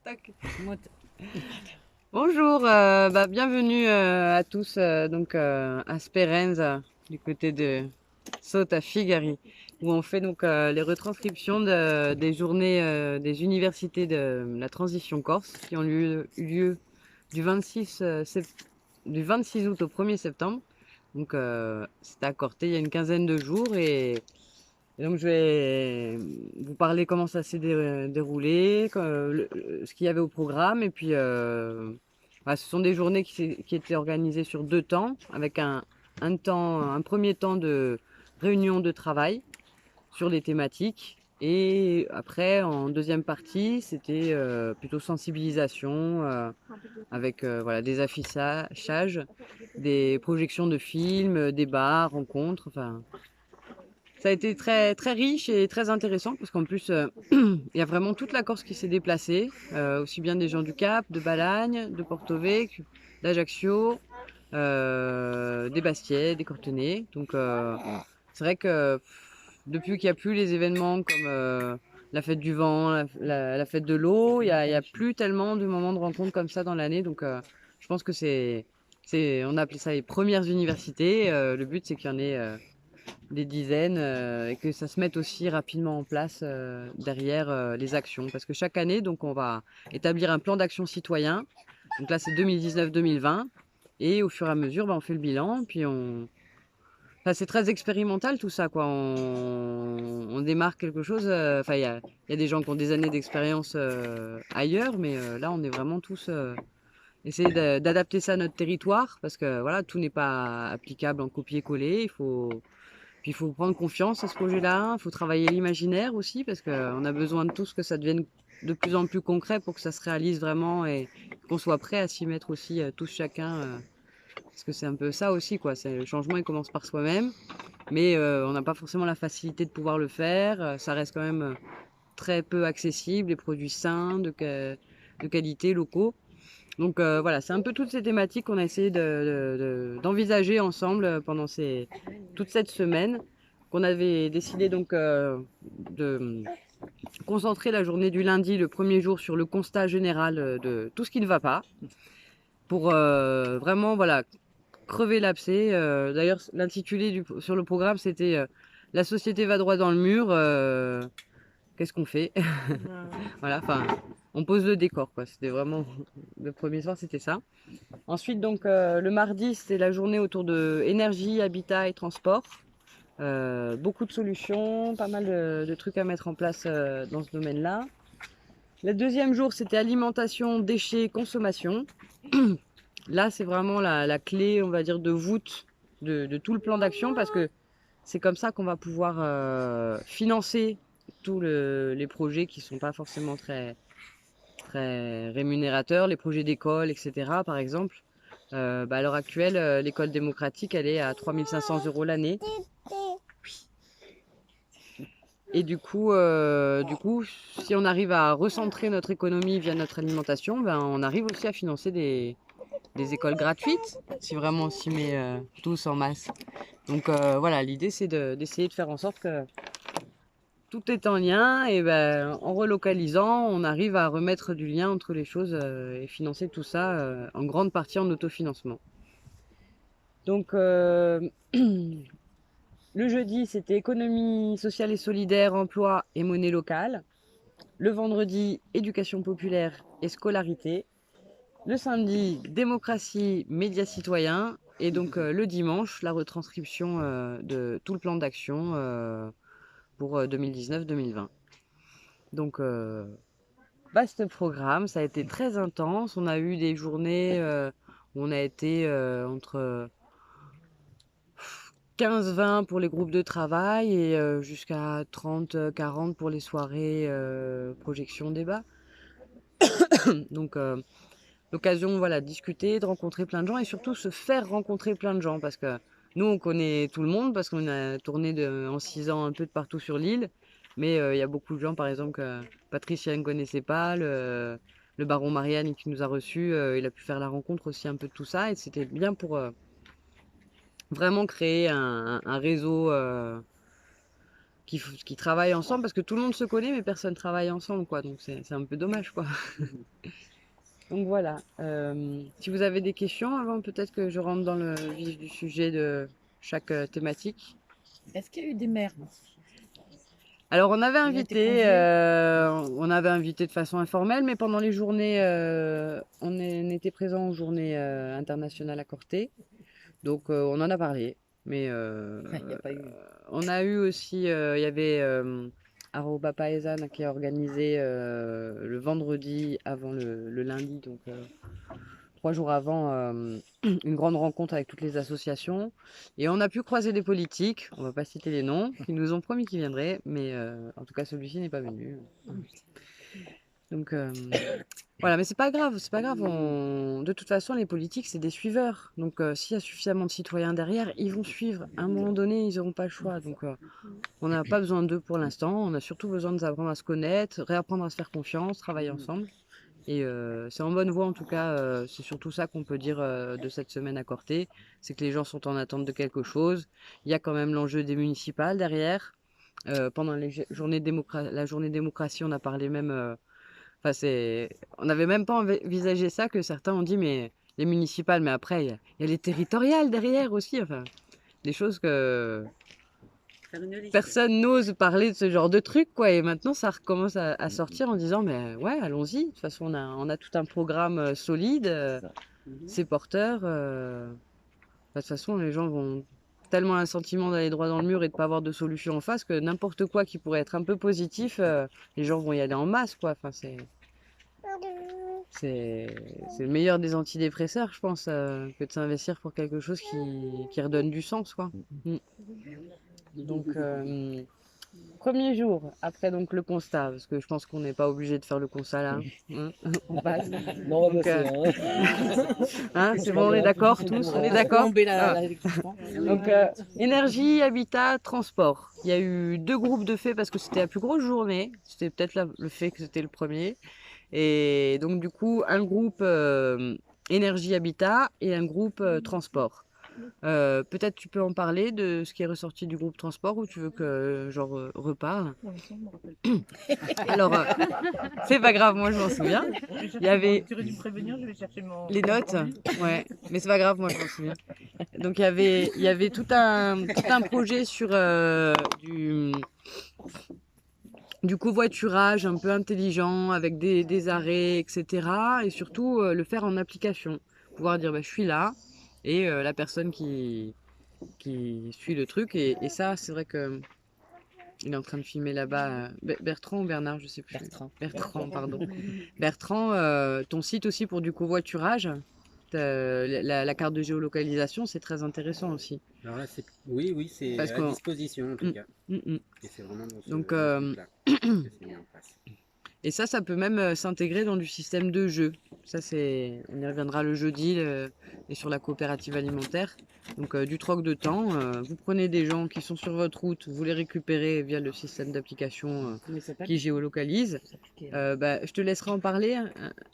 Tac. Moi, Bonjour, bienvenue à tous à Sperenza, du côté de Sota Figari, où on fait les retranscriptions des journées des universités de la transition corse qui ont eu lieu du du 26 août au 1er septembre. C'était à Corté il y a une quinzaine de jours et donc je vais vous parler comment ça s'est déroulé, ce qu'il y avait au programme. Ce sont des journées qui étaient organisées sur 2 temps, avec un premier temps de réunion de travail sur les thématiques. Et après, en deuxième partie, c'était plutôt sensibilisation, avec voilà, des affichages, des projections de films, débats, rencontres, enfin ça a été très, très riche et très intéressant parce qu'en plus, il y a vraiment toute la Corse qui s'est déplacée, aussi bien des gens du Cap, de Balagne, de Porto Vecchio, d'Ajaccio, des Bastiais, des Cortenay. C'est vrai que depuis qu'il n'y a plus les événements comme la fête du vent, la fête de l'eau, il y a plus tellement de moments de rencontre comme ça dans l'année. Je pense que on a appelé ça les premières universités. Le but, c'est qu'il y en ait des dizaines et que ça se mette aussi rapidement en place derrière les actions. Parce que chaque année, donc, on va établir un plan d'action citoyen. Donc là, c'est 2019-2020. Et au fur et à mesure, on fait le bilan. Enfin, c'est très expérimental tout ça, quoi. On démarre quelque chose. Enfin, il y a des gens qui ont des années d'expérience ailleurs, mais là, on est vraiment tous essayer d'adapter ça à notre territoire, parce que voilà, tout n'est pas applicable en copier-coller. Il faut prendre confiance à ce projet-là, il faut travailler l'imaginaire aussi, parce qu'on a besoin de tous que ça devienne de plus en plus concret pour que ça se réalise vraiment et qu'on soit prêt à s'y mettre aussi tous chacun. Parce que c'est un peu ça aussi, quoi. Le changement, il commence par soi-même, mais on n'a pas forcément la facilité de pouvoir le faire. Ça reste quand même très peu accessible, les produits sains, de qualité, locaux. Voilà, c'est un peu toutes ces thématiques qu'on a essayé d'envisager ensemble pendant toute cette semaine, qu'on avait décidé de concentrer la journée du lundi, le premier jour, sur le constat général de tout ce qui ne va pas, pour vraiment voilà, crever l'abcès. D'ailleurs, l'intitulé sur le programme, c'était La société va droit dans le mur, qu'est-ce qu'on fait? Voilà, enfin, on pose le décor, quoi. C'était vraiment le premier soir, c'était ça. Ensuite, le mardi, c'est la journée autour de énergie, habitat et transport. Beaucoup de solutions, pas mal de trucs à mettre en place dans ce domaine-là. Le deuxième jour, c'était alimentation, déchets, consommation. Là, c'est vraiment la clé, on va dire, de voûte de tout le plan d'action, parce que c'est comme ça qu'on va pouvoir financer les projets qui sont pas forcément très rémunérateurs, les projets d'école, etc. Par exemple. À l'heure actuelle, l'école démocratique, elle est à 3 500 € l'année. Et du coup, si on arrive à recentrer notre économie via notre alimentation, on arrive aussi à financer des écoles gratuites, si vraiment on s'y met tous en masse. Voilà, l'idée c'est d'essayer de faire en sorte que tout est en lien et en relocalisant, on arrive à remettre du lien entre les choses et financer tout ça en grande partie en autofinancement. Donc, le jeudi, c'était économie sociale et solidaire, emploi et monnaie locale. Le vendredi, éducation populaire et scolarité. Le samedi, démocratie, médias citoyens. Et le dimanche, la retranscription de tout le plan d'action pour 2019-2020. Donc, vaste programme, ça a été très intense. On a eu des journées où on a été entre 15-20 pour les groupes de travail et jusqu'à 30-40 pour les soirées projection débat. Donc l'occasion voilà de discuter, de rencontrer plein de gens et surtout se faire rencontrer plein de gens parce que nous on connaît tout le monde parce qu'on a tourné en 6 ans un peu de partout sur l'île, mais il y a beaucoup de gens par exemple que Patricia ne connaissait pas, le baron Marianne qui nous a reçus, il a pu faire la rencontre aussi un peu de tout ça et c'était bien pour vraiment créer un réseau qui travaillent ensemble parce que tout le monde se connaît mais personne travaille ensemble quoi. Donc c'est un peu dommage quoi. Donc voilà. Si vous avez des questions avant peut-être que je rentre dans le vif du sujet de chaque thématique. Est-ce qu'il y a eu des maires? Alors on avait Ils ont été invité, conviés? de façon informelle, mais pendant les journées, on était présent aux journées internationales à Corté, donc on en a parlé. Mais Il n'y a pas eu. on a eu aussi, il y avait Aroba Paesan qui a organisé le vendredi avant le lundi, donc 3 jours avant, une grande rencontre avec toutes les associations. Et on a pu croiser des politiques, on va pas citer les noms, qui nous ont promis qu'ils viendraient, mais en tout cas celui-ci n'est pas venu. Donc voilà, mais c'est pas grave, c'est pas grave. De toute façon, les politiques, c'est des suiveurs. Donc s'il y a suffisamment de citoyens derrière, ils vont suivre. À un moment donné, ils n'auront pas le choix. Donc on n'a pas besoin d'eux pour l'instant. On a surtout besoin d'apprendre à se connaître, réapprendre à se faire confiance, travailler ensemble. Et c'est en bonne voie en tout cas, c'est surtout ça qu'on peut dire de cette semaine à Corté, c'est que les gens sont en attente de quelque chose. Il y a quand même l'enjeu des municipales derrière. Pendant la journée démocratie, on a parlé même, on n'avait même pas envisagé ça, que certains ont dit mais les municipales, mais après il y a les territoriales derrière aussi, enfin des choses que personne n'ose parler de ce genre de truc, quoi. Et maintenant, ça recommence à sortir en disant, mais ouais, allons-y. De toute façon, on a tout un programme solide, c'est porteur. De toute façon, les gens vont tellement un sentiment d'aller droit dans le mur et de pas avoir de solution en face que n'importe quoi qui pourrait être un peu positif, les gens vont y aller en masse, quoi. Enfin, c'est le meilleur des antidépresseurs, je pense, que de s'investir pour quelque chose qui redonne du sens, quoi. Mm. Donc, premier jour, après donc le constat, parce que je pense qu'on n'est pas obligé de faire le constat là, hein, on passe. Non, on va Donc, passer. hein, c'est bon, on est d'accord tous, on est d'accord. Ah. Donc, énergie, habitat, transport. Il y a eu 2 groupes de faits parce que c'était la plus grosse journée. C'était peut-être le fait que c'était le premier. Et donc, du coup, un groupe énergie, habitat et un groupe transport. Peut-être tu peux en parler de ce qui est ressorti du groupe transport ou tu veux que reparle? Alors, c'est pas grave, moi je m'en souviens. Il y avait Tu aurais dû me prévenir, je vais chercher mon. les notes, ouais, mais c'est pas grave, moi je m'en souviens. Donc il y avait tout un projet sur du covoiturage un peu intelligent avec des arrêts, etc. Et surtout le faire en application. Pouvoir dire bah, je suis là et la personne qui suit le truc. Et ça, c'est vrai que il est en train de filmer là-bas. Bertrand ou Bernard, je sais plus. Bertrand, pardon. Bertrand, ton site aussi pour du covoiturage, la carte de géolocalisation, c'est très intéressant aussi. Alors là, oui, c'est Parce à qu'on- disposition en tout cas. Mm. Et c'est vraiment dans Donc, ce truc-là que c'est mis en place. Et ça peut même s'intégrer dans du système de jeu. Ça, on y reviendra le jeudi et sur la coopérative alimentaire. Donc, du troc de temps. Vous prenez des gens qui sont sur votre route, vous les récupérez via le système d'application qui géolocalise. Je te laisserai en parler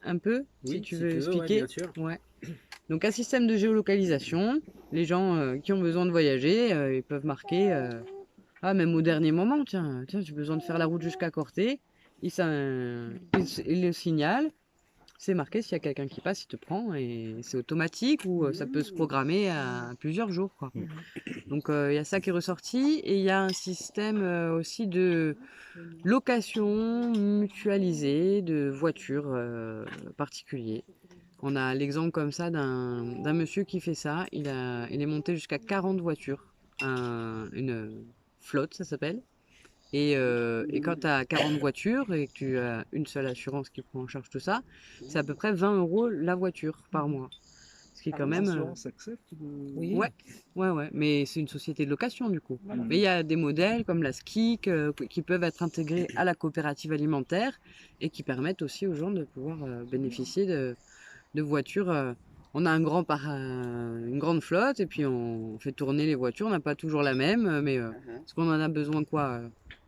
un peu, Oui, si tu si veux tu veux, expliquer. ouais, bien sûr. Ouais. Donc, un système de géolocalisation. Les gens qui ont besoin de voyager, ils peuvent marquer. Même au dernier moment, tiens, j'ai besoin de faire la route jusqu'à Corté. Il le signale, c'est marqué s'il y a quelqu'un qui passe, il te prend et c'est automatique ou ça peut se programmer à plusieurs jours, quoi. Donc il y a ça qui est ressorti et il y a un système aussi de location mutualisée de voitures particuliers. On a l'exemple comme ça d'un monsieur qui fait ça. Il est monté jusqu'à 40 voitures, une flotte, ça s'appelle. Et quand tu as 40 voitures et que tu as une seule assurance qui prend en charge tout ça, c'est à peu près 20 € la voiture par mois. Ce qui est quand même. L'assurance accepte Oui. Ouais. Mais c'est une société de location du coup. Mais il y a des modèles comme la Skik qui peuvent être intégrés à la coopérative alimentaire et qui permettent aussi aux gens de pouvoir bénéficier de voitures. On a une grande flotte et puis on fait tourner les voitures. On n'a pas toujours la même, mais parce qu'on en a besoin quoi,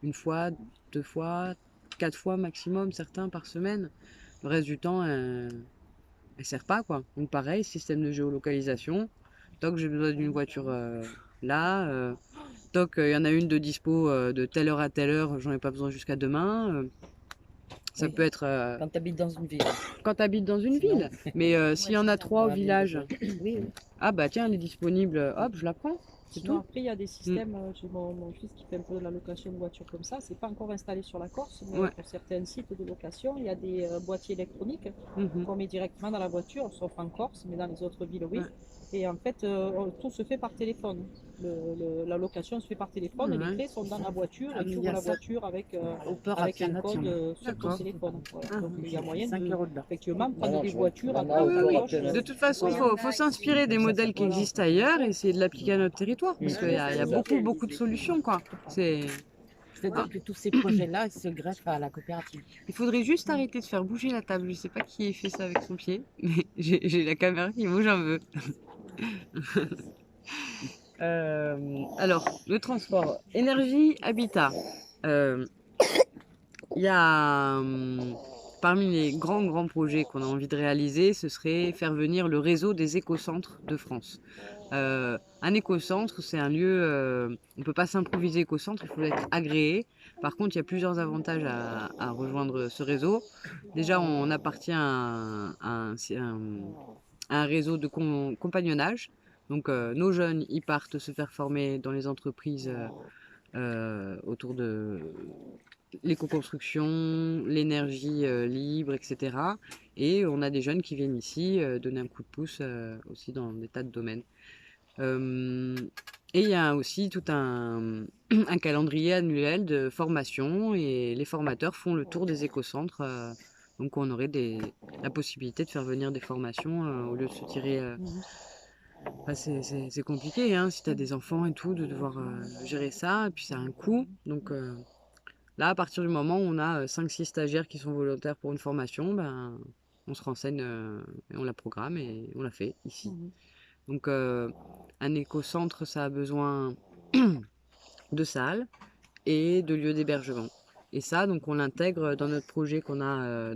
une fois, 2 fois, 4 fois maximum, certains par semaine. Le reste du temps, elle sert pas quoi. Donc pareil, système de géolocalisation. Donc j'ai besoin d'une voiture là. stock, il y en a une de dispo de telle heure à telle heure, j'en ai pas besoin jusqu'à demain. Ça Oui. peut être Quand tu habites dans une ville. quand tu habites dans une Sinon- ville. Mais s'il y en a trois au Ah, bien village, Oui, oui. ah bah tiens, elle est disponible, hop, je la prends. C'est Sinon, tout. après, il y a des systèmes, j'ai mon fils qui fait un peu de la location de voitures comme ça, c'est pas encore installé sur la Corse, mais Ouais. pour certains sites de location, il y a des boîtiers électroniques Mhm. qu'on met directement dans la voiture, sauf en Corse, mais dans les autres villes, oui. Ouais. Et en fait, tout se fait par téléphone. La location se fait par téléphone et Ouais. les clés sont dans la voiture Ah et oui, tu il y ouvres a la ça. voiture avec, Au port avec à un Pianotion. code sur ton D'accord. téléphone. Voilà. Ah. Donc il y a moyen 5 de, euros de l'heure. effectivement, prendre des voitures à Ah droite, oui, à oui. gauche. De toute façon, il Voilà. faut s'inspirer des modèles qui existent ailleurs et essayer de l'appliquer à notre territoire. Parce qu'il y a beaucoup de solutions, quoi. C'est-à-dire que tous ces projets-là ils se greffent à la coopérative. Il faudrait juste arrêter de faire bouger la table. Je sais pas qui a fait ça avec son pied, mais j'ai la caméra qui bouge un peu. Alors, le transport, énergie, habitat. Il y a parmi les grands projets qu'on a envie de réaliser, ce serait faire venir le réseau des écocentres de France. Un écocentre, c'est un lieu, on ne peut pas s'improviser écocentre, il faut être agréé. Par contre, il y a plusieurs avantages à rejoindre ce réseau. Déjà, on appartient à un réseau de compagnonnage. Donc, nos jeunes, ils partent se faire former dans les entreprises autour de l'éco-construction, l'énergie libre, etc. Et on a des jeunes qui viennent ici donner un coup de pouce aussi dans des tas de domaines. Et il y a aussi tout un calendrier annuel de formation et les formateurs font le tour des écocentres. Donc on aurait la possibilité de faire venir des formations au lieu de se tirer. Enfin, c'est compliqué hein, si tu as des enfants et tout, de devoir gérer ça. Et puis ça a un coût. Donc là, à partir du moment où on a 5-6 stagiaires qui sont volontaires pour une formation, ben, on se renseigne et on la programme et on la fait ici. Donc un écocentre, ça a besoin de salles et de lieux d'hébergement. Et ça, donc on l'intègre dans notre projet qu'on a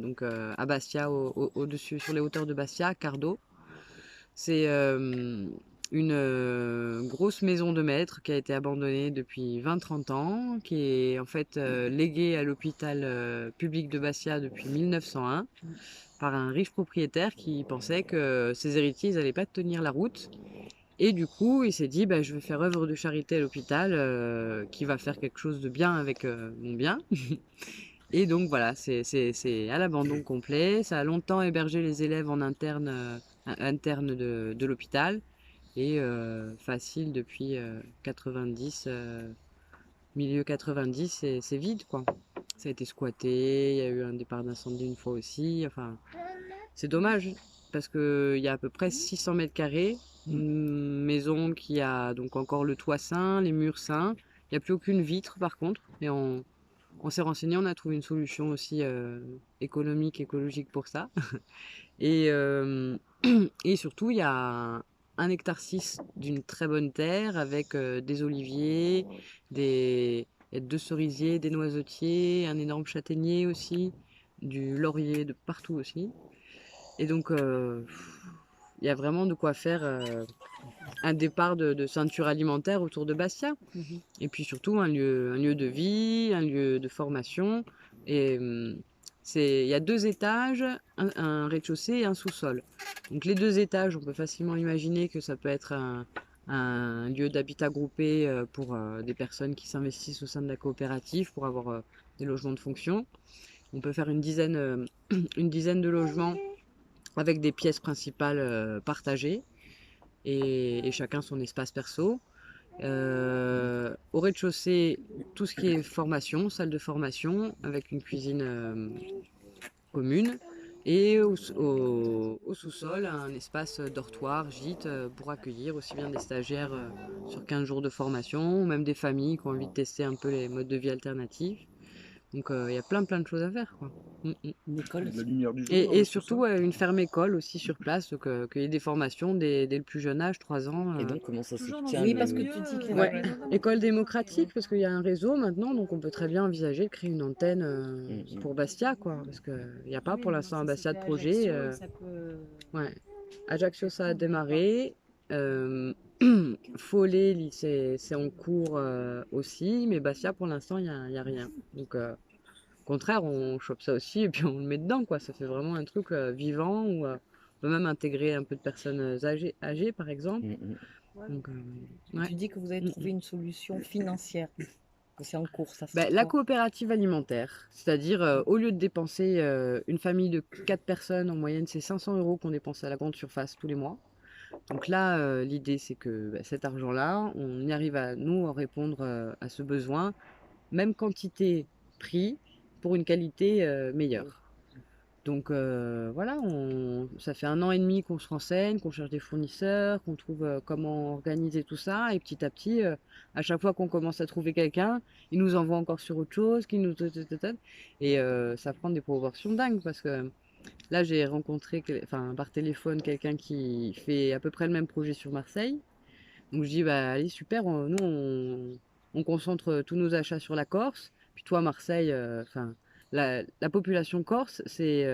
à Bastia, au-dessus, sur les hauteurs de Bastia, à Cardo. C'est une grosse maison de maître qui a été abandonnée depuis 20-30 ans, qui est en fait léguée à l'hôpital public de Bastia depuis 1901 par un riche propriétaire qui pensait que ses héritiers n'allaient pas tenir la route. Et du coup, il s'est dit, bah, je vais faire œuvre de charité à l'hôpital qui va faire quelque chose de bien avec mon bien. Et donc voilà, c'est à l'abandon complet. Ça a longtemps hébergé les élèves en interne de l'hôpital. Et facile depuis 90, milieu 90, c'est vide quoi. Ça a été squatté, il y a eu un départ d'incendie une fois aussi. Enfin, c'est dommage parce qu'il y a à peu près 600 mètres carrés. Une maison qui a donc encore le toit sain, les murs sains. Il n'y a plus aucune vitre par contre. Et on s'est renseigné, on a trouvé une solution aussi économique, écologique pour ça. Et, et surtout, il y a 1,6 hectare d'une très bonne terre avec des oliviers, il y a 2 cerisiers, des noisetiers, un énorme châtaignier aussi, du laurier de partout aussi. Et donc, il y a vraiment de quoi faire un départ de ceinture alimentaire autour de Bastia. Et puis surtout un lieu de vie, un lieu de formation. Et il y a 2 étages, un rez-de-chaussée et un sous-sol. Donc les 2 étages, on peut facilement imaginer que ça peut être un lieu d'habitat groupé pour des personnes qui s'investissent au sein de la coopérative pour avoir des logements de fonction. On peut faire une dizaine de logements avec des pièces principales partagées et chacun son espace perso. Au rez-de-chaussée, tout ce qui est formation, salle de formation avec une cuisine commune. Et au sous-sol, un espace dortoir, gîte, pour accueillir aussi bien des stagiaires sur 15 jours de formation, ou même des familles qui ont envie de tester un peu les modes de vie alternatifs. Donc il y a plein de choses à faire, quoi. Une école. La lumière du jour. Et surtout une ferme école aussi sur place, donc qu'il y ait des formations dès le plus jeune âge, 3 ans. Et donc, comment ça se Toujours dans tient un Oui, le- parce que milieu, tu dis que Ouais. École démocratique, parce qu'il y a un réseau maintenant, donc on peut très bien envisager de créer une antenne pour Bastia, quoi. Parce qu'il n'y a pas pour l'instant un Bastia de projet. Ouais. Ajaccio, ça a démarré. Follet, c'est en cours aussi, mais Bastia, pour l'instant, il y a rien. Donc, au contraire, on chope ça aussi et puis on le met dedans, quoi. Ça fait vraiment un truc vivant où on peut même intégrer un peu de personnes âgées par exemple. Ouais. Donc, ouais. Tu dis que vous avez trouvé une solution financière, que c'est en cours, ça Ben, sera la quoi? coopérative alimentaire, c'est-à-dire au lieu de dépenser une famille de 4 personnes, en moyenne c'est 500 € qu'on dépense à la grande surface tous les mois. Donc là, l'idée c'est que cet argent-là, on y arrive à nous répondre à ce besoin, même quantité, prix, pour une qualité meilleure. Donc voilà, ça fait 1 an et demi qu'on se renseigne, qu'on cherche des fournisseurs, qu'on trouve comment organiser tout ça. Et petit à petit, à chaque fois qu'on commence à trouver quelqu'un, il nous envoie encore sur autre chose, qui nous... Et ça prend des proportions dingues parce que là, j'ai rencontré enfin, par téléphone quelqu'un qui fait à peu près le même projet sur Marseille. Donc je dis, bah allez, super, on concentre tous nos achats sur la Corse. Puis toi, Marseille, enfin, la population corse, c'est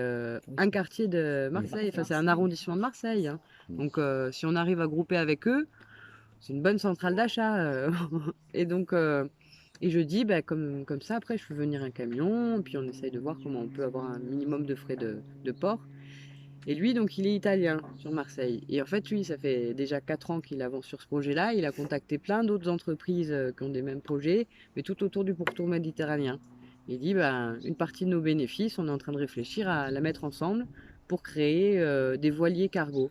un quartier de Marseille, enfin, c'est un arrondissement de Marseille, hein. Donc si on arrive à grouper avec eux, c'est une bonne centrale d'achat. Et donc, et je dis, bah, comme ça, après, je fais venir un camion, puis on essaye de voir comment on peut avoir un minimum de frais de port. Et lui, donc, il est italien sur Marseille. Et en fait, lui, ça fait déjà 4 ans qu'il avance sur ce projet-là. Il a contacté plein d'autres entreprises qui ont des mêmes projets, mais tout autour du pourtour méditerranéen. Il dit, ben, une partie de nos bénéfices, on est en train de réfléchir à la mettre ensemble pour créer des voiliers cargo,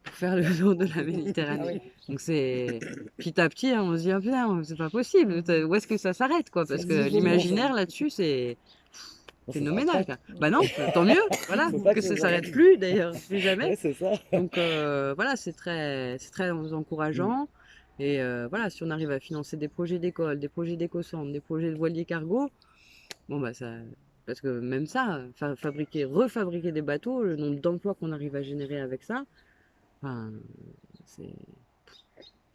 pour faire le tour de la Ah Méditerranée. oui, Donc c'est petit à petit, hein, on se dit, ah, putain, c'est pas possible. Où est-ce que ça s'arrête, quoi? Parce c'est que le niveau l'imaginaire là-dessus, c'est phénoménal, quoi. Bah non, tant mieux, voilà, que ça s'arrête plus d'ailleurs, plus jamais. c'est ça. Donc voilà, c'est très encourageant. Et voilà, si on arrive à financer des projets d'école, des projets d'éco-centre, des projets de voiliers cargo, bon bah ça, parce que même ça, refabriquer des bateaux, le nombre d'emplois qu'on arrive à générer avec ça, enfin, c'est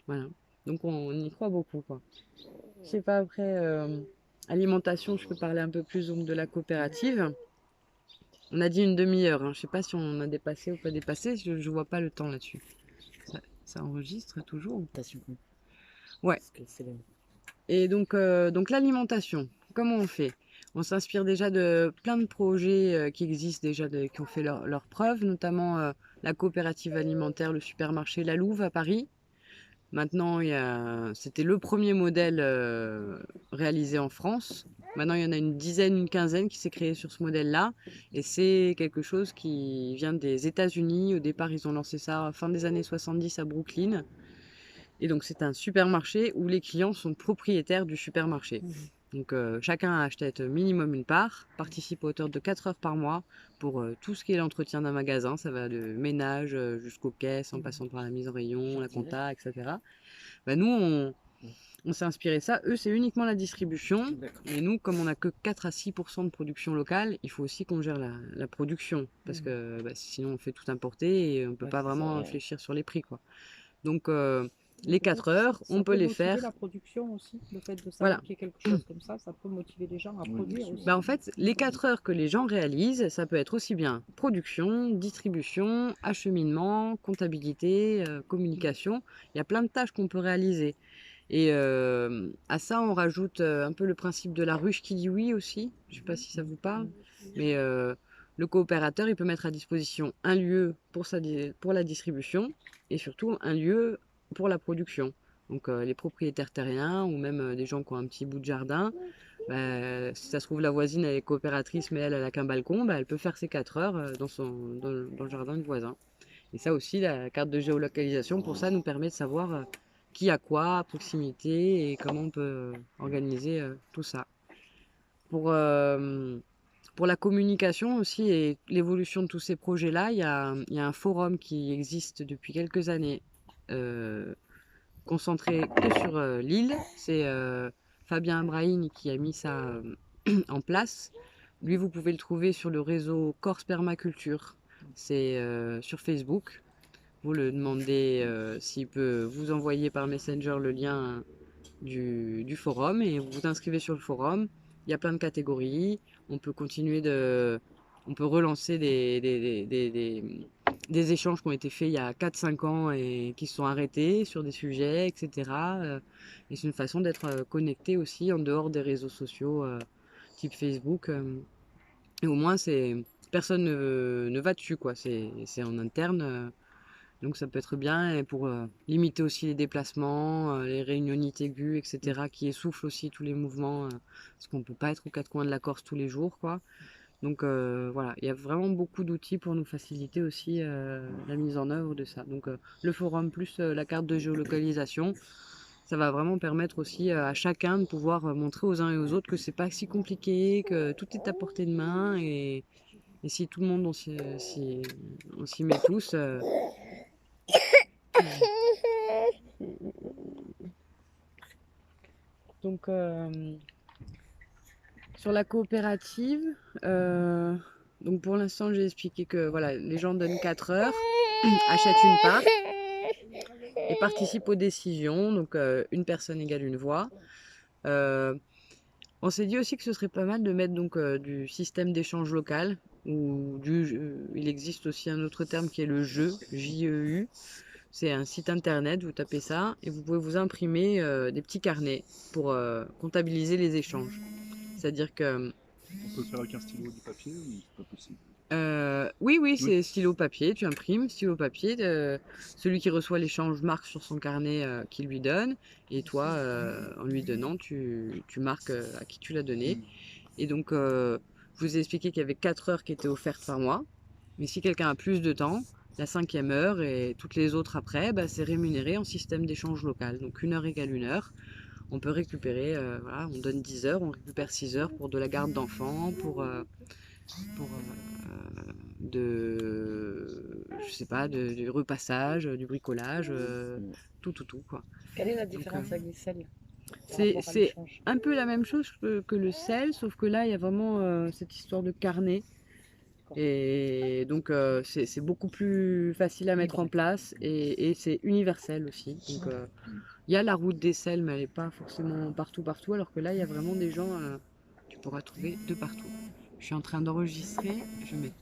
voilà. Donc on y croit beaucoup, quoi. Je sais pas après alimentation, je peux parler un peu plus donc de la coopérative. On a dit une demi-heure, hein. Je sais pas si on a dépassé ou pas dépassé, je vois pas le temps là-dessus. Ça enregistre toujours ou pas? attention. Ouais. Parce que c'est le- Et donc l'alimentation, comment on fait? On s'inspire déjà de plein de projets qui existent déjà, qui ont fait leurs preuves, notamment la coopérative alimentaire, le supermarché La Louve à Paris. Maintenant, c'était le premier modèle réalisé en France. Maintenant, il y en a une dizaine, une quinzaine qui s'est créé sur ce modèle-là. Et c'est quelque chose qui vient des États-Unis. Au départ, ils ont lancé ça fin des années 70 à Brooklyn. Et donc, c'est un supermarché où les clients sont propriétaires du supermarché. Donc, chacun achète minimum une part, participe à hauteur de 4 heures par mois pour tout ce qui est l'entretien d'un magasin. Ça va de ménage jusqu'aux caisses, en passant par la mise en rayon, la compta, etc. Bah, nous, on s'est inspiré de ça. Eux, c'est uniquement la distribution. D'accord. Et nous, comme on n'a que 4 à 6% de production locale, il faut aussi qu'on gère la production. Parce que bah, sinon, on fait tout importer et on ne peut Ouais, pas c'est vraiment ça. réfléchir sur les prix, quoi. Donc, les Peut-être 4 heures, ça on peut les motiver faire. la production aussi, le fait de Voilà. fabriquer quelque chose comme ça peut motiver les gens à produire aussi. Bah, en fait, les 4 heures que les gens réalisent, ça peut être aussi bien production, distribution, acheminement, comptabilité, communication. Il y a plein de tâches qu'on peut réaliser. Et à ça, on rajoute un peu le principe de la ruche qui dit oui aussi. Je ne sais pas si ça vous parle, mais le coopérateur, il peut mettre à disposition un lieu pour la distribution et surtout un lieu pour la production. Donc les propriétaires terriens ou même des gens qui ont un petit bout de jardin, bah, si ça se trouve la voisine elle est coopératrice mais elle a qu'un balcon, bah, elle peut faire ses 4 heures dans le jardin du voisin. Et ça aussi, la carte de géolocalisation, pour ça, nous permet de savoir qui a quoi à proximité et comment on peut organiser tout ça. Pour la communication aussi et l'évolution de tous ces projets-là, il y a un forum qui existe depuis quelques années, concentré que sur l'île. C'est Fabien Abrahini qui a mis ça en place. Lui, vous pouvez le trouver sur le réseau Corse Permaculture. C'est sur Facebook. Vous le demandez s'il peut vous envoyer par Messenger le lien du forum et vous vous inscrivez sur le forum. Il y a plein de catégories. On peut continuer on peut relancer des échanges qui ont été faits il y a 4-5 ans et qui se sont arrêtés sur des sujets, etc. Et c'est une façon d'être connecté aussi en dehors des réseaux sociaux type Facebook. Et au moins, personne ne va dessus, quoi. C'est en interne. Donc ça peut être bien et pour limiter aussi les déplacements, les réunionites aiguës, etc. qui essoufflent aussi tous les mouvements, parce qu'on ne peut pas être aux quatre coins de la Corse tous les jours, quoi. Donc voilà, il y a vraiment beaucoup d'outils pour nous faciliter aussi la mise en œuvre de ça. Donc le forum plus la carte de géolocalisation, ça va vraiment permettre aussi à chacun de pouvoir montrer aux uns et aux autres que c'est pas si compliqué, que tout est à portée de main et si tout le monde on s'y met tous. Donc sur la coopérative, donc pour l'instant j'ai expliqué que voilà, les gens donnent 4 heures, achètent une part et participent aux décisions. Donc une personne égale une voix. On s'est dit aussi que ce serait pas mal de mettre donc du système d'échange local ou il existe aussi un autre terme qui est le jeu, JEU. C'est un site internet, vous tapez ça et vous pouvez vous imprimer des petits carnets pour comptabiliser les échanges. C'est-à-dire que On peut le faire avec un stylo ou du papier ou c'est pas possible? oui, c'est stylo papier, tu imprimes, stylo papier, celui qui reçoit l'échange marque sur son carnet qui lui donne, et toi, en lui donnant, tu marques à qui tu l'as donné. Et donc, je vous ai expliqué qu'il y avait 4 heures qui étaient offertes par mois, mais si quelqu'un a plus de temps, la 5e heure et toutes les autres après, bah, c'est rémunéré en système d'échange local. Donc 1 heure égale 1 heure. On peut récupérer, voilà, on donne 10 heures, on récupère 6 heures pour de la garde d'enfants, pour je sais pas, du repassage, du bricolage, tout, quoi. Quelle est la Donc, différence avec les sels par c'est rapport à c'est l'échange? un peu la même chose que le sel, sauf que là, il y a vraiment cette histoire de carnet. Et donc, c'est beaucoup plus facile à mettre en place et c'est universel aussi. Donc, il y a la route des sels, mais elle n'est pas forcément partout, alors que là, il y a vraiment des gens, tu pourras trouver de partout. Je suis en train d'enregistrer, je mets